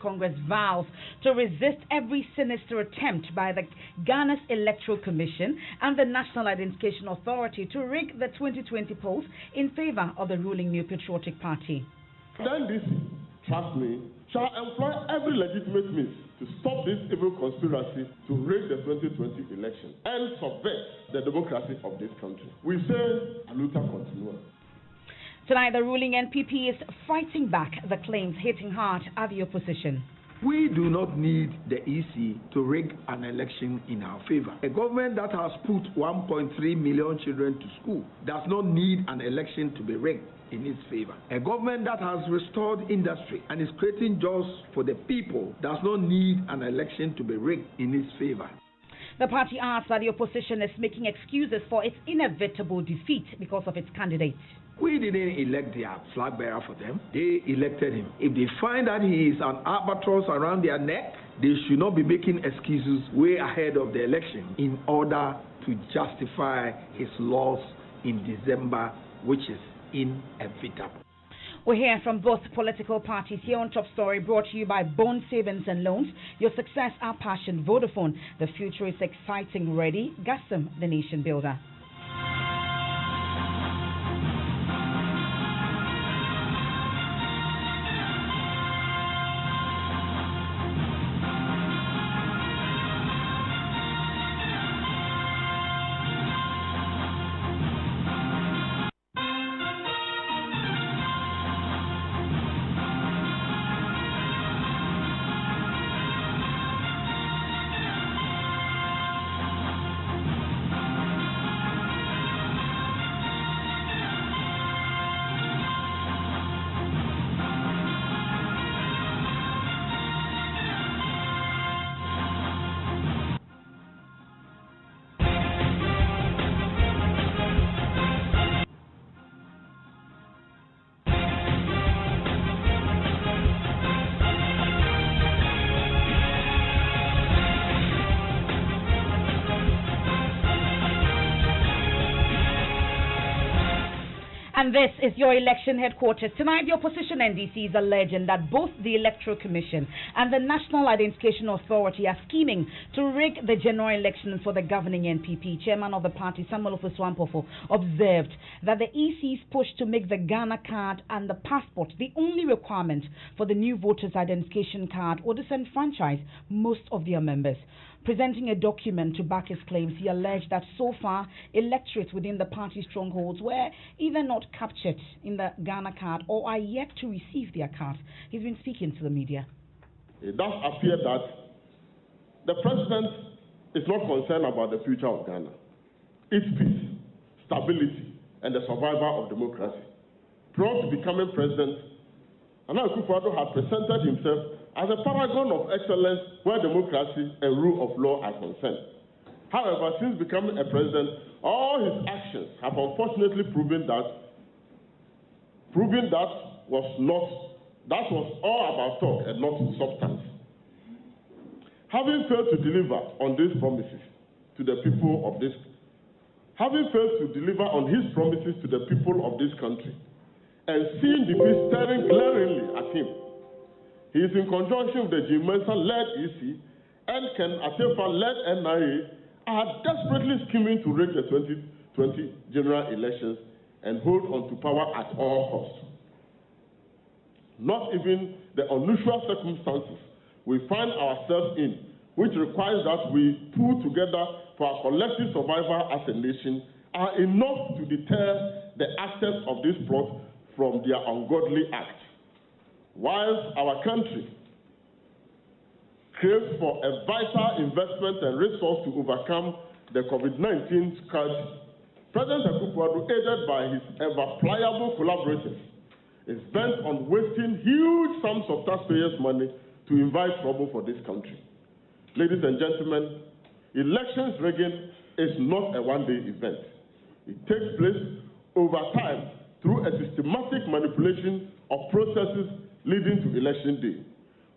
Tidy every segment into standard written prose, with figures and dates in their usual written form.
Congress vows to resist every sinister attempt by the Ghana's Electoral Commission and the National Identification Authority to rig the 2020 polls in favor of the ruling New Patriotic Party. Then this, trust me, shall employ every legitimate means to stop this evil conspiracy to rig the 2020 election and subvert the democracy of this country. We say, Aluta continua. Tonight, the ruling NPP is fighting back the claims hitting hard at the opposition. We do not need the EC to rig an election in our favor. A government that has put 1.3 million children to school does not need an election to be rigged in its favor. A government that has restored industry and is creating jobs for the people does not need an election to be rigged in its favor. The party adds that the opposition is making excuses for its inevitable defeat because of its candidate. We didn't elect their flag bearer for them. They elected him. If they find that he is an albatross around their neck, they should not be making excuses way ahead of the election in order to justify his loss in December, which is inevitable. We'll hear from both political parties here on Top Story, brought to you by Bond Savings and Loans. Your success, our passion. Vodafone. The future is exciting. Ready? Gasm, the nation builder. And this is your election headquarters. Tonight, the opposition NDC is alleging that both the Electoral Commission and the National Identification Authority are scheming to rig the general election for the governing NPP. Chairman of the party, Samuel Ofosu-Ampofo, observed that the EC's push to make the Ghana card and the passport the only requirement for the new voters' identification card would disenfranchise most of their members. Presenting a document to back his claims, he alleged that so far, electorates within the party strongholds were either not captured in the Ghana card or are yet to receive their card. He's been speaking to the media. It does appear that the president is not concerned about the future of Ghana, its peace, stability, and the survival of democracy. Prior to becoming president, Nana Akufo-Addo had presented himself as a paragon of excellence where democracy and rule of law are concerned. However, since becoming a president, all his actions have unfortunately proven that was all about talk and not substance. Having failed to deliver on these promises to the people of this, having failed to deliver on his promises to the people of this country, and seeing defeat staring glaringly at him, he is in conjunction with the Jim Mensah-led EC and Ken Atefa-led NIA are desperately scheming to rig the 2020 general elections and hold on to power at all costs. Not even the unusual circumstances we find ourselves in, which requires that we pull together for our collective survival as a nation, are enough to deter the actors of this plot from their ungodly act. Whilst our country craves for a vital investment and resource to overcome the COVID-19 scourge, President Akufo-Addo, aided by his ever-pliable collaborators, is bent on wasting huge sums of taxpayers' money to invite trouble for this country. Ladies and gentlemen, elections rigging is not a one-day event. It takes place over time through a systematic manipulation of processes leading to election day.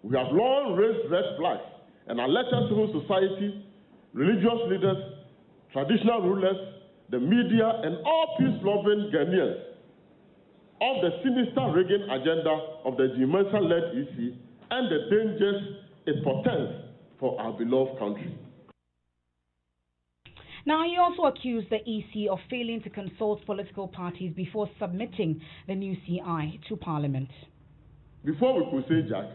We have long raised red flags and alerted civil society, religious leaders, traditional rulers, the media, and all peace-loving Ghanaians of the sinister rigging agenda of the Jim Mensah-led EC and the dangers it portends for our beloved country. Now, he also accused the EC of failing to consult political parties before submitting the new CI to Parliament. Before we could say Jack,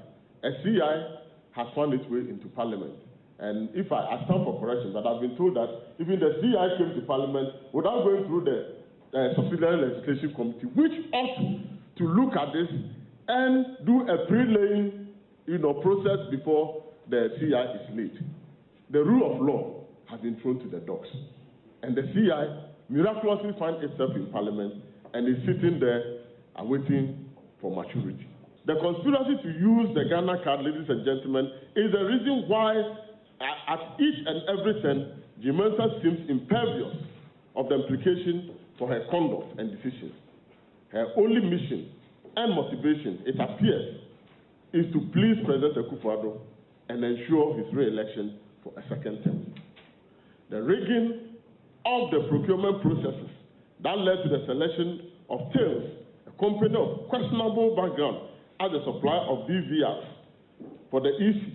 a CI has found its way into Parliament. And if I stand for correction, but I've been told that even the CI came to Parliament without going through the subsidiary legislation committee, which ought to look at this and do a pre-laying, process before the CI is laid. The rule of law has been thrown to the dogs, and the CI miraculously finds itself in Parliament and is sitting there awaiting for maturity. The conspiracy to use the Ghana card, ladies and gentlemen, is the reason why at each and every turn, Jimensa seems impervious of the implication for her conduct and decisions. Her only mission and motivation, it appears, is to please President Akufo-Addo and ensure his re-election for a second term. The rigging of the procurement processes that led to the selection of Tails, a company of questionable background, as a supplier of DVRs for the EC,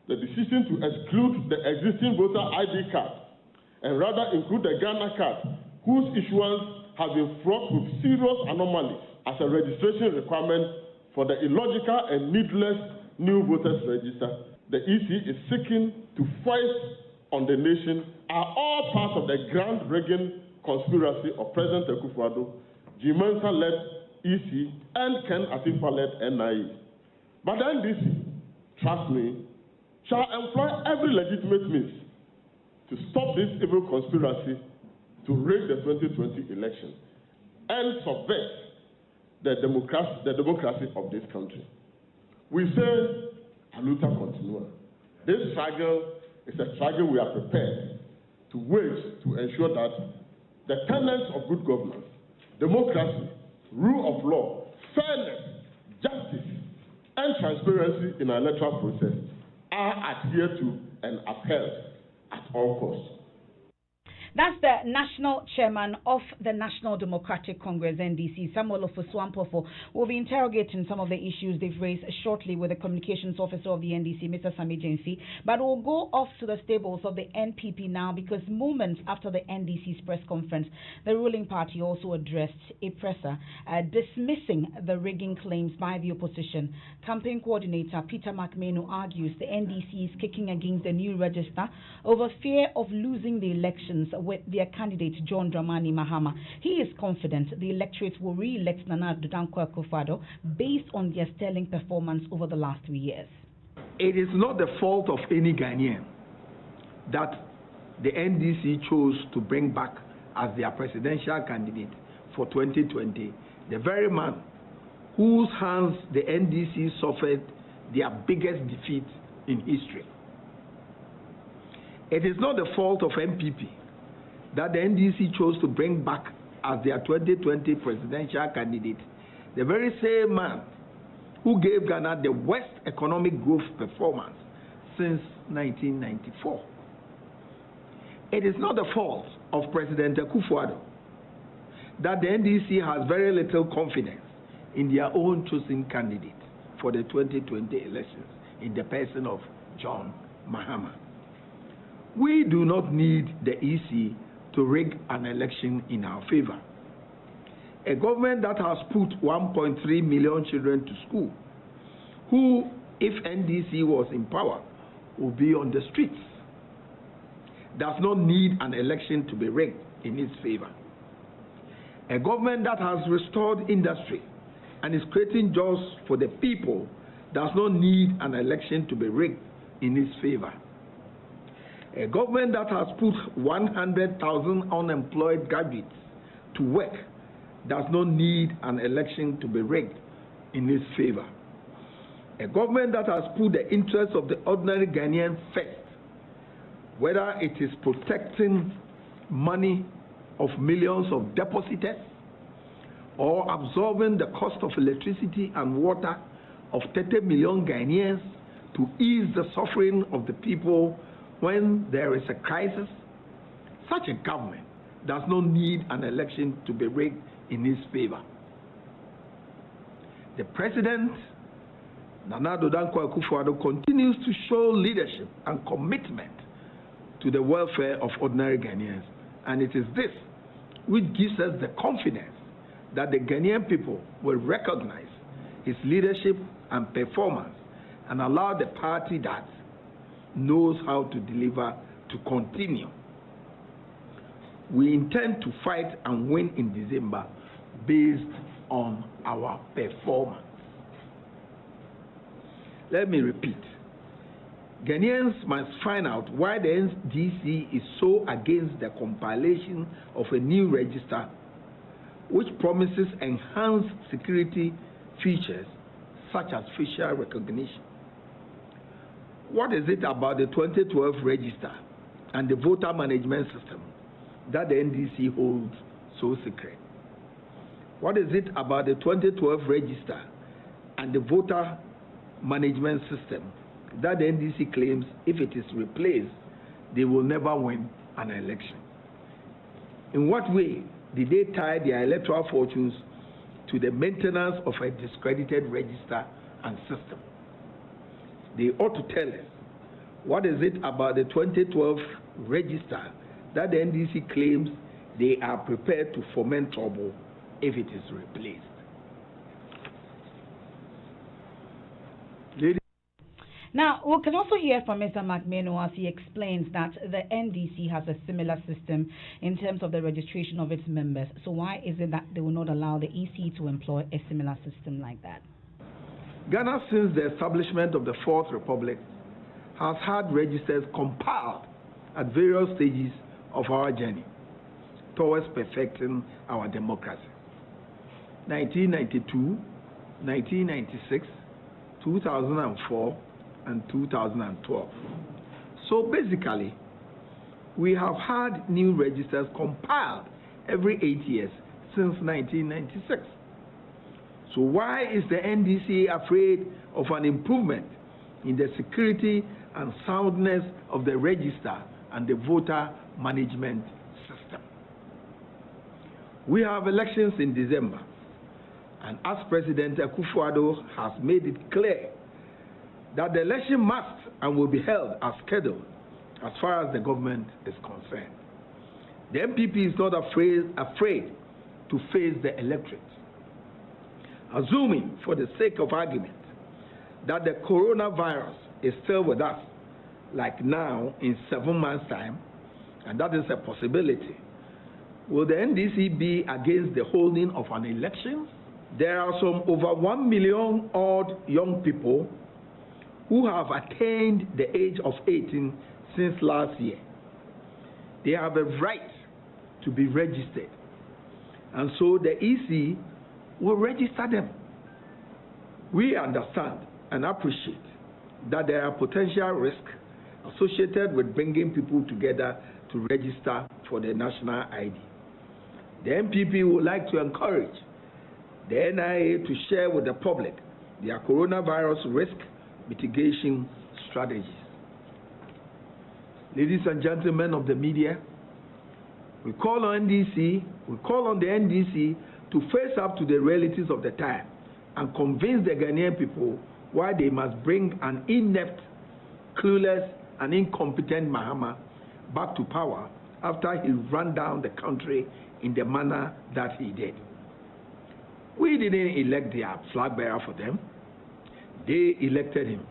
the decision to exclude the existing voter ID card and rather include the Ghana card, whose issuance has been fraught with serious anomalies as a registration requirement for the illogical and needless new voters register, the EC is seeking to foist on the nation, are all part of the grand rigging conspiracy of President Akufo-Addo, Jimensa-led EC, and Ken Atimfa-led NIE. But the NDC, trust me, shall employ every legitimate means to stop this evil conspiracy to rig the 2020 election and subvert the democracy of this country. We say, Aluta continua. This struggle is a struggle we are prepared to wage to ensure that the tenets of good governance, democracy, rule of law, fairness, justice, and transparency in our electoral process are adhered to and upheld at all costs. That's the national chairman of the National Democratic Congress, NDC, Samuel Ofosu-Ampofo. We'll be interrogating some of the issues they've raised shortly with the communications officer of the NDC, Mr. Sami Jenfi. But we'll go off to the stables of the NPP now, because moments after the NDC's press conference, the ruling party also addressed a presser dismissing the rigging claims by the opposition. Campaign coordinator Peter McMahon argues the NDC is kicking against the new register over fear of losing the elections with their candidate John Dramani Mahama. He is confident the electorate will re-elect Nana Addo Dankwa Akufo-Addo based on their sterling performance over the last 3 years. It is not the fault of any Ghanaian that the NDC chose to bring back as their presidential candidate for 2020 the very man whose hands the NDC suffered their biggest defeat in history. It is not the fault of MPP that the NDC chose to bring back as their 2020 presidential candidate the very same man who gave Ghana the worst economic growth performance since 1994. It is not the fault of President Akufo-Addo that the NDC has very little confidence in their own chosen candidate for the 2020 elections in the person of John Mahama. We do not need the EC to rig an election in our favor. A government that has put 1.3 million children to school, who, if NDC was in power, will be on the streets, does not need an election to be rigged in its favor. A government that has restored industry and is creating jobs for the people does not need an election to be rigged in its favor. A government that has put 100,000 unemployed graduates to work does not need an election to be rigged in its favor. A government that has put the interests of the ordinary Ghanaian first, whether it is protecting money of millions of depositors or absorbing the cost of electricity and water of 30 million Ghanaians to ease the suffering of the people when there is a crisis, such a government does not need an election to be rigged in its favor. The president Nana Addo Dankwa Akufo-Addo continues to show leadership and commitment to the welfare of ordinary Ghanaians, and it is this which gives us the confidence that the Ghanaian people will recognize his leadership and performance and allow the party that knows how to deliver to continue. We intend to fight and win in December based on our performance. Let me repeat. Ghanaians must find out why the NDC is so against the compilation of a new register which promises enhanced security features such as facial recognition. What is it about the 2012 register and the voter management system that the NDC holds so secret? What is it about the 2012 register and the voter management system that the NDC claims if it is replaced, they will never win an election? In what way did they tie their electoral fortunes to the maintenance of a discredited register and system? They ought to tell us, what is it about the 2012 register that the NDC claims they are prepared to foment trouble if it is replaced? Now, we can also hear from Mr. McMeno as he explains that the NDC has a similar system in terms of the registration of its members. So why is it that they will not allow the EC to employ a similar system like that? Ghana, since the establishment of the Fourth Republic, has had registers compiled at various stages of our journey towards perfecting our democracy. 1992, 1996, 2004, and 2012. So basically, we have had new registers compiled every 8 years since 1996. So why is the NDC afraid of an improvement in the security and soundness of the register and the voter management system? We have elections in December, and as President Akufo-Addo has made it clear that the election must and will be held as scheduled as far as the government is concerned. The MPP is not afraid to face the electorate. Assuming, for the sake of argument, that the coronavirus is still with us, like now in 7 months' time, and that is a possibility, will the NDC be against the holding of an election? There are some over 1 million odd young people who have attained the age of 18 since last year. They have a right to be registered, and so the EC will register them. We understand and appreciate that there are potential risks associated with bringing people together to register for the national ID. The MPP would like to encourage the NIA to share with the public their coronavirus risk mitigation strategies. Ladies and gentlemen of the media, we call on the NDC to face up to the realities of the time and convince the Ghanaian people why they must bring an inept, clueless, and incompetent Mahama back to power after he ran down the country in the manner that he did. We didn't elect their flag bearer for them. They elected him.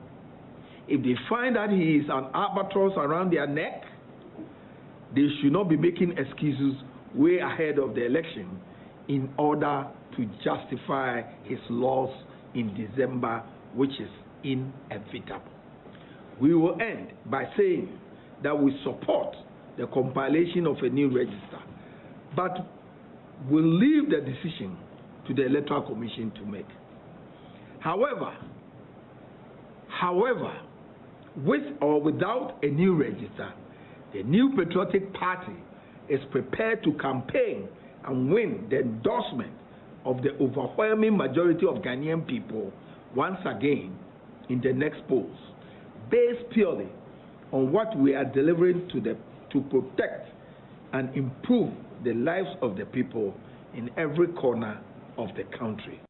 If they find that he is an albatross around their neck, they should not be making excuses way ahead of the election in order to justify his loss in December, which is inevitable. We will end by saying that we support the compilation of a new register, but we'll leave the decision to the Electoral Commission to make. However, with or without a new register, the New Patriotic Party is prepared to campaign and win the endorsement of the overwhelming majority of Ghanaian people once again in the next polls, based purely on what we are delivering to protect and improve the lives of the people in every corner of the country.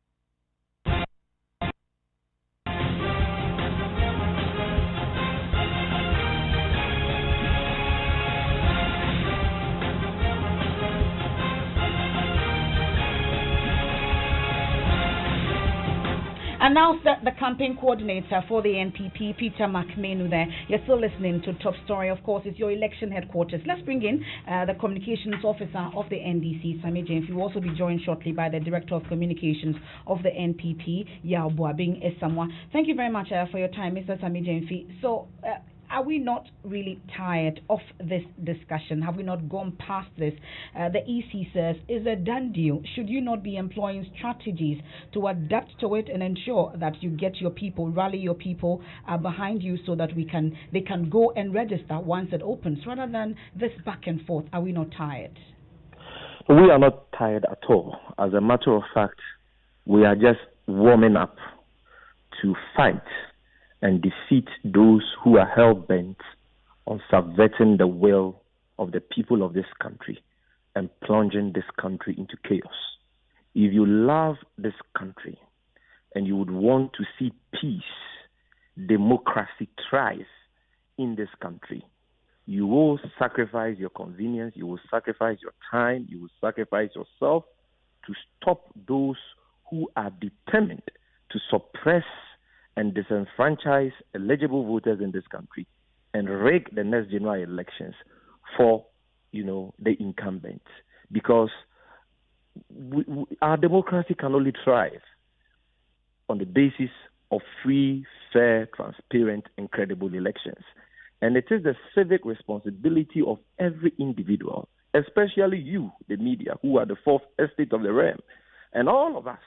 announced that the campaign coordinator for the NPP, Peter McMenu there. You're still listening to Top Story, of course. It's your election headquarters. Let's bring in the communications officer of the NDC, Sammy James. He will also be joined shortly by the director of communications of the NPP, Yao Boabing Esamwa. Thank you very much for your time, Mr. Sammy James. So, are we not really tired of this discussion? Have we not gone past this? The EC says, is a done deal. Should you not be employing strategies to adapt to it and ensure that you get your people, rally your people behind you so that they can go and register once it opens, rather than this back and forth? Are we not tired? We are not tired at all. As a matter of fact, we are just warming up to fight and defeat those who are hell-bent on subverting the will of the people of this country and plunging this country into chaos. If you love this country and you would want to see peace, democracy thrive in this country, you will sacrifice your convenience, you will sacrifice your time, you will sacrifice yourself to stop those who are determined to suppress and disenfranchise eligible voters in this country and rig the next general elections for, the incumbents. Because our democracy can only thrive on the basis of free, fair, transparent, and credible elections. And it is the civic responsibility of every individual, especially you, the media, who are the fourth estate of the realm, and all of us,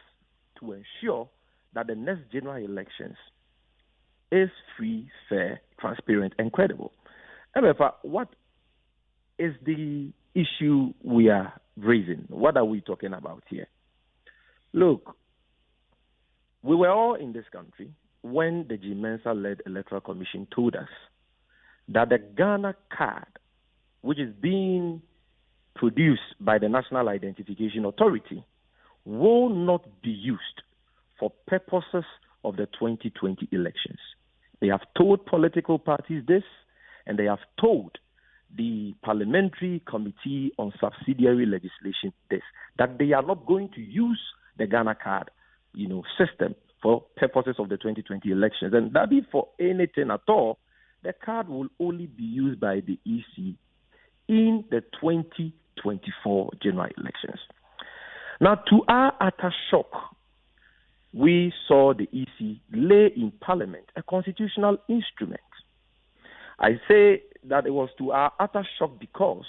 to ensure that the next general elections is free, fair, transparent, and credible. Emefa, what is the issue we are raising? What are we talking about here? Look, we were all in this country when the G-Mensa-led Electoral Commission told us that the Ghana card, which is being produced by the National Identification Authority, will not be used for purposes of the 2020 elections. They have told political parties this, and they have told the Parliamentary Committee on Subsidiary Legislation this, that they are not going to use the Ghana card, system for purposes of the 2020 elections. And that if for anything at all, the card will only be used by the EC in the 2024 general elections. Now, to our utter shock, we saw the EC lay in Parliament a constitutional instrument. I say that it was to our utter shock because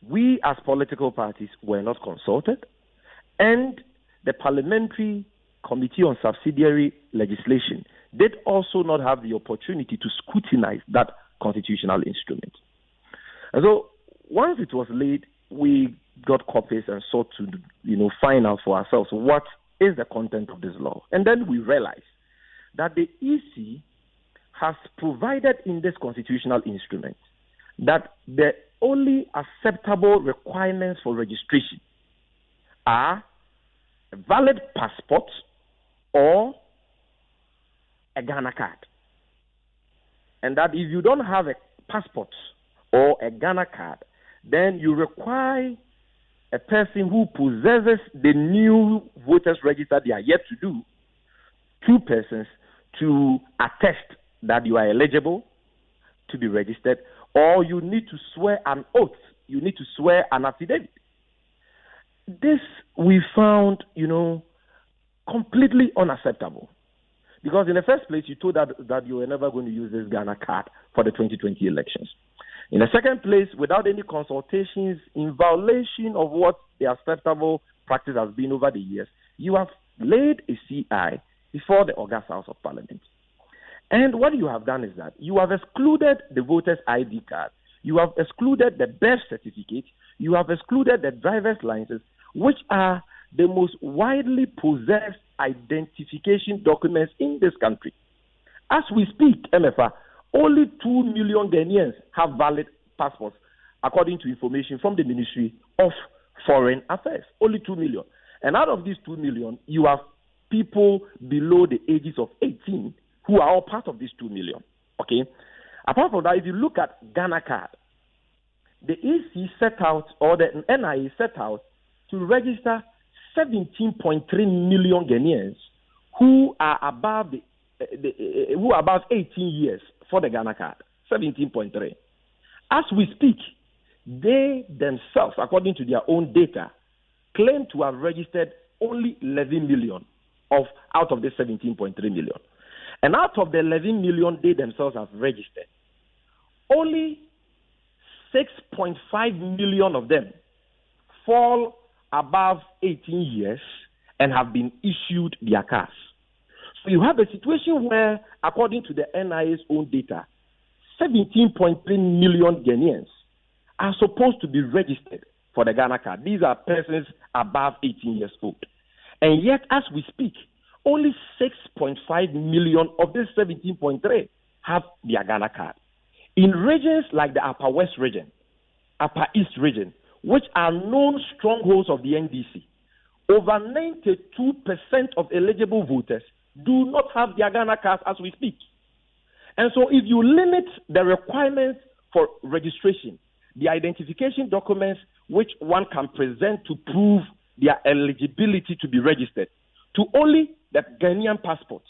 we as political parties were not consulted, and the Parliamentary Committee on Subsidiary Legislation did also not have the opportunity to scrutinize that constitutional instrument. And so once it was laid, we got copies and sought to, find out for ourselves what is the content of this law. And then we realized that the EC has provided in this constitutional instrument that the only acceptable requirements for registration are a valid passport or a Ghana card. And that if you don't have a passport or a Ghana card, then you require a person who possesses the new voters register they are yet to do, 2 persons, to attest that you are eligible to be registered, or you need to swear an oath, you need to swear an affidavit. This we found, completely unacceptable. Because in the first place, you told that you were never going to use this Ghana card for the 2020 elections. In the second place, without any consultations, in violation of what the acceptable practice has been over the years, you have laid a CI before the August House of Parliament. And what you have done is that you have excluded the voter's ID card, you have excluded the birth certificate, you have excluded the driver's license, which are the most widely possessed identification documents in this country. As we speak, Emefa, only 2 million Ghanaians have valid passports, according to information from the Ministry of Foreign Affairs. Only 2 million. And out of these 2 million, you have people below the ages of 18 who are all part of these 2 million. Okay? Apart from that, if you look at Ghana card, the EC set out, or the NIA set out, to register 17.3 million Ghanaians who are above who are above 18 years for the Ghana card, 17.3. As we speak, they themselves, according to their own data, claim to have registered only 11 million out of the 17.3 million. And out of the 11 million they themselves have registered, only 6.5 million of them fall above 18 years and have been issued their cards. So you have a situation where, according to the NIA's own data, 17.3 million Ghanaians are supposed to be registered for the Ghana card. These are persons above 18 years old. And yet, as we speak, only 6.5 million of this 17.3 have their Ghana card. In regions like the Upper West region, Upper East region, which are known strongholds of the NDC, over 92% of eligible voters do not have their Ghana cards as we speak. And so if you limit the requirements for registration, the identification documents which one can present to prove their eligibility to be registered, to only the Ghanaian passports,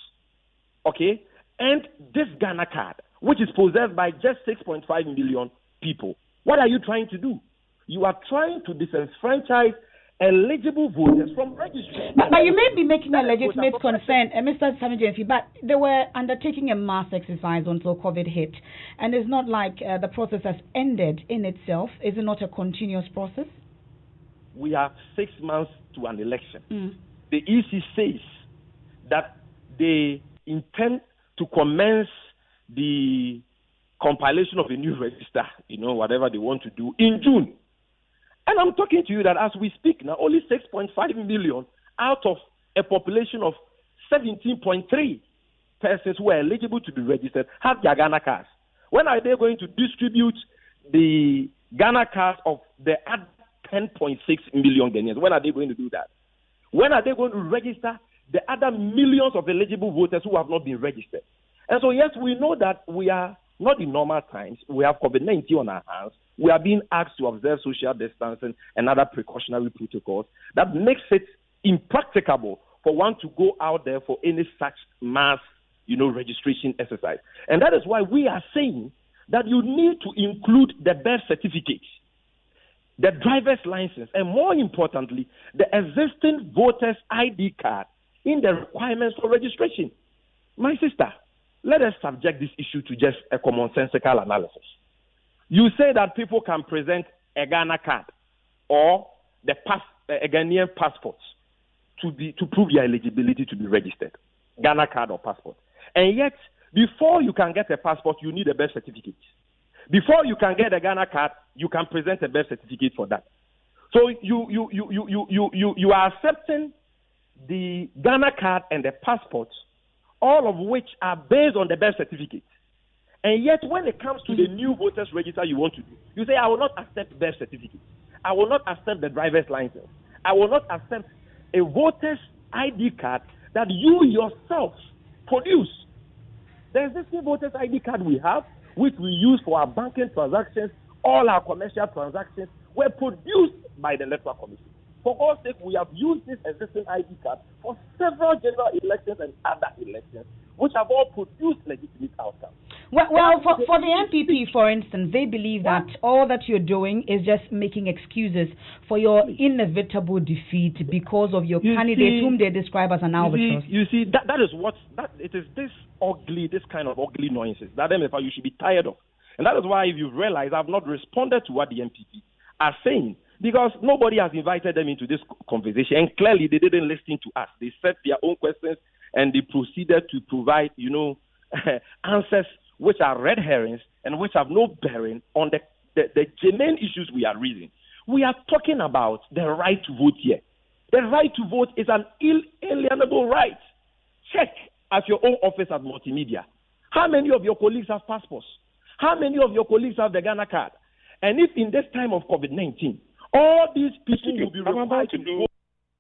okay, and this Ghana card, which is possessed by just 6.5 million people, what are you trying to do? You are trying to disenfranchise eligible voters from registering. But you may be making a legitimate concern, Mr. Samijenfi, but they were undertaking a mass exercise until COVID hit, and it's not like the process has ended in itself. Is it not a continuous process? We are 6 months to an election. The EC says that they intend to commence the compilation of a new register, whatever they want to do, in June. And I'm talking to you that as we speak now, only 6.5 million out of a population of 17.3 persons who are eligible to be registered have their Ghana cards. When are they going to distribute the Ghana cards of the other 10.6 million Ghanaians? When are they going to do that? When are they going to register the other millions of eligible voters who have not been registered? And so, yes, we know that we are not in normal times. We have COVID-19 on our hands. We are being asked to observe social distancing and other precautionary protocols that makes it impracticable for one to go out there for any such mass, registration exercise. And that is why we are saying that you need to include the birth certificate, the driver's license, and more importantly, the existing voter's ID card in the requirements for registration. My sister, let us subject this issue to just a commonsensical analysis. You say that people can present a Ghana card or a Ghanaian passport to prove their eligibility to be registered, Ghana card or passport. And yet, before you can get a passport, you need a birth certificate. Before you can get a Ghana card, you can present a birth certificate for that. So you are accepting the Ghana card and the passport, all of which are based on the birth certificate. And yet, when it comes to the new voters register you want to do, you say, I will not accept birth certificate. I will not accept the driver's license. I will not accept a voter's ID card that you yourself produce. The existing voter's ID card we have, which we use for our banking transactions, all our commercial transactions, were produced by the Electoral Commission. For God's sake, we have used this existing ID card for several general elections and other elections, which have all produced legitimate outcomes. Well, for the MPP, for instance, they believe that all that you're doing is just making excuses for your inevitable defeat because of your candidate, whom they describe as an albatross. You see, that is it is this kind of ugly noises that Emefa you should be tired of. And that is why, if you've realized, I've not responded to what the MPP are saying, because nobody has invited them into this conversation, and clearly they didn't listen to us. They set their own questions and they proceeded to provide, answers which are red herrings and which have no bearing on the germane issues we are raising. We are talking about the right to vote here. The right to vote is an inalienable right. Check at your own office at Multimedia. How many of your colleagues have passports? How many of your colleagues have the Ghana card? And if in this time of COVID-19, all these people will be required to go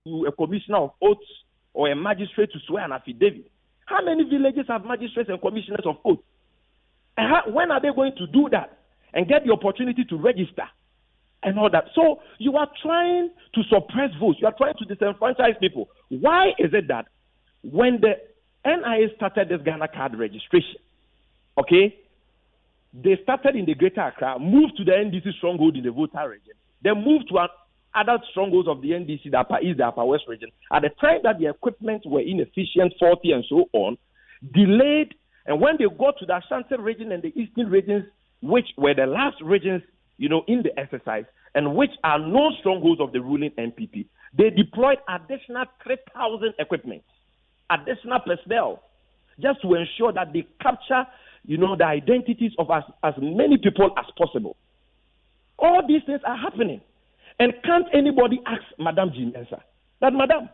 to a commissioner of oaths or a magistrate to swear an affidavit, how many villages have magistrates and commissioners of oaths? And when are they going to do that and get the opportunity to register and all that? So you are trying to suppress votes. You are trying to disenfranchise people. Why is it that when the NIA started this Ghana card registration, okay, they started in the Greater Accra, moved to the NDC stronghold in the Volta region, then moved to other strongholds of the NDC, the Upper East, the Upper West region. At the time that the equipment were inefficient, faulty, and so on, delayed, and when they got to the Ashanti region and the Eastern regions, which were the last regions, in the exercise, and which are known strongholds of the ruling NPP, they deployed additional 3,000 equipment, additional personnel, just to ensure that they capture, the identities of as many people as possible. All these things are happening. And can't anybody ask Madam Jimensa that, Madam,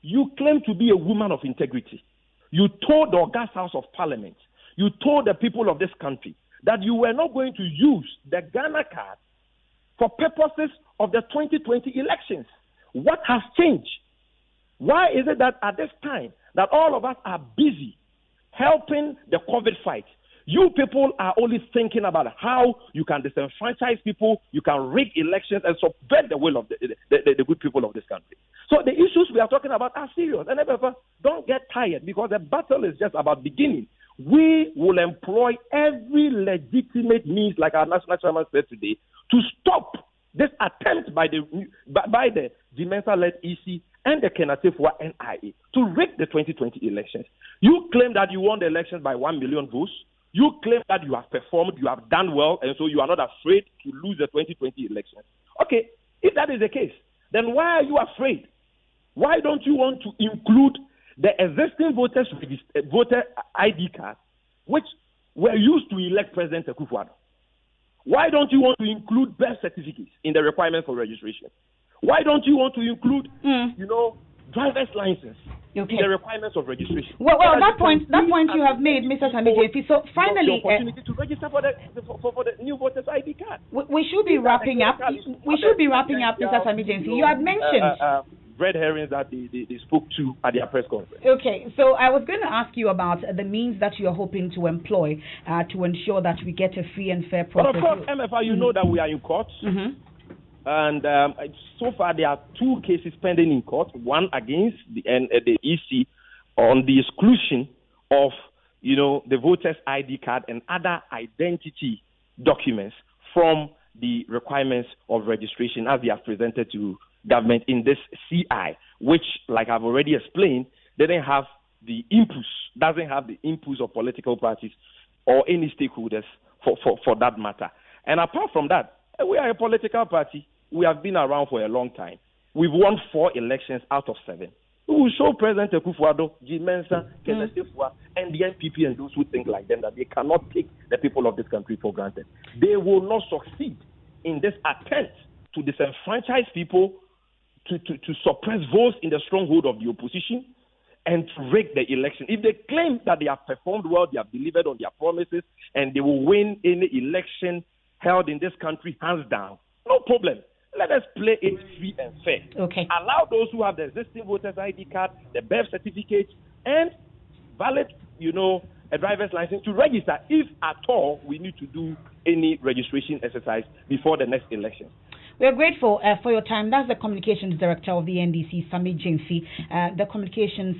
you claim to be a woman of integrity. You told the August House of Parliament, you told the people of this country that you were not going to use the Ghana card for purposes of the 2020 elections. What has changed? Why is it that at this time that all of us are busy helping the COVID fight? You people are only thinking about how you can disenfranchise people, you can rig elections, and subvert the will of the good people of this country. So the issues we are talking about are serious. And therefore, don't get tired, because the battle is just about beginning. We will employ every legitimate means, like our national chairman said today, to stop this attempt by the Jimensa-led EC and the Kenatefua NIA to rig the 2020 elections. You claim that you won the elections by 1 million votes. You claim that you have performed, you have done well, and so you are not afraid to lose the 2020 elections. Okay, if that is the case, then why are you afraid? Why don't you want to include the existing voter ID cards, which were used to elect President Akufo-Addo? Why don't you want to include birth certificates in the requirements for registration? Why don't you want to include, driver's license in the requirements of registration? Well, that point you have made, Mr. Sami-Gyamfi. So finally, the opportunity to register for the new voters ID card. We should be wrapping up. Mr. Sami-Gyamfi. You had mentioned red herrings that they spoke to at their press conference. Okay, so I was going to ask you about the means that you are hoping to employ to ensure that we get a free and fair process. But of course, Emefa, you know that we are in court. Mm-hmm. And so far, there are 2 cases pending in court. One against the EC on the exclusion of, the voters' ID card and other identity documents from the requirements of registration as they are presented to government in this CI, which, like I've already explained, doesn't have the inputs of political parties or any stakeholders for that matter. And apart from that, we are a political party. We have been around for a long time. We've won 4 elections out of 7. We will show President Akufo-Addo, Jimensa, Kenatefua, and the NPP and those who think like them that they cannot take the people of this country for granted. They will not succeed in this attempt to disenfranchise people, to suppress votes in the stronghold of the opposition, and to rig the election. If they claim that they have performed well, they have delivered on their promises, and they will win any election held in this country hands down, no problem. Let us play it free and fair. Okay. Allow those who have the existing voters' ID card, the birth certificate, and valid, a driver's license to register if at all we need to do any registration exercise before the next election. We are grateful for your time. That's the Communications Director of the NDC, Sami-Gyamfi, the Communications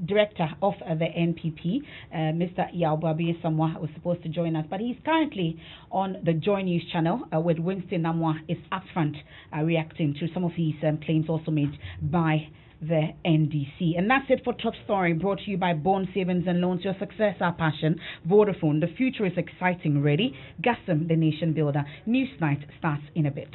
Director of the NPP, Mr. Yaobabi Samwa, was supposed to join us, but he's currently on the Joy News channel with Winston Namwa is upfront reacting to some of these claims also made by the NDC. And that's it for Top Story, brought to you by Bond Savings and Loans. Your success, our passion. Vodafone, the future is exciting. Ready? Gassam, the nation builder. Newsnight starts in a bit.